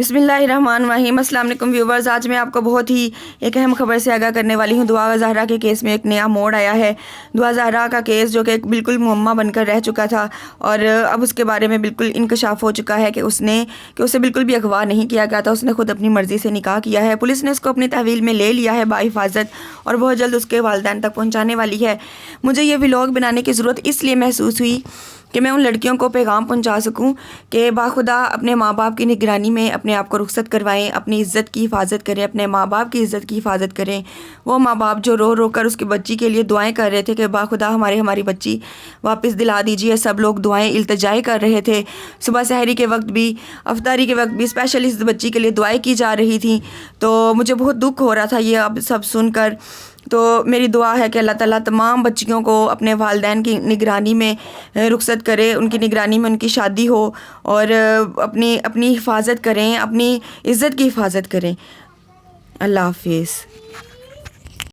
بسم اللہ الرحمن الرحیم۔ السلام علیکم ویورز، آج میں آپ کو بہت ہی ایک اہم خبر سے آگاہ کرنے والی ہوں۔ دعا زہرا کے کیس میں ایک نیا موڑ آیا ہے۔ دعا زہرا کا کیس جو کہ بالکل معمہ بن کر رہ چکا تھا اور اب اس کے بارے میں بالکل انکشاف ہو چکا ہے کہ اسے بالکل بھی اغوا نہیں کیا گیا تھا، اس نے خود اپنی مرضی سے نکاح کیا ہے۔ پولیس نے اس کو اپنی تحویل میں لے لیا ہے باحفاظت اور بہت جلد اس کے والدین تک پہنچانے والی ہے۔ مجھے یہ ولاگ بنانے کی ضرورت اس لیے محسوس ہوئی کہ میں ان لڑکیوں کو پیغام پہنچا سکوں کہ باخدا اپنے ماں باپ کی نگرانی میں اپنے آپ کو رخصت کروائیں، اپنی عزت کی حفاظت کریں، اپنے ماں باپ کی عزت کی حفاظت کریں۔ وہ ماں باپ جو رو رو کر اس کی بچی کے لیے دعائیں کر رہے تھے کہ باخدا ہماری بچی واپس دلا دیجیے، سب لوگ دعائیں التجائیں کر رہے تھے۔ صبح سحری کے وقت بھی، افطاری کے وقت بھی اسپیشلی اس بچی کے لیے دعائیں کی جا رہی تھیں۔ تو مجھے بہت دکھ ہو رہا تھا یہ اب سب سن کر۔ تو میری دعا ہے کہ اللہ تعالیٰ تمام بچیوں کو اپنے والدین کی نگرانی میں رخصت کرے، ان کی نگرانی میں ان کی شادی ہو اور اپنی حفاظت کریں، اپنی عزت کی حفاظت کریں۔ اللہ حافظ۔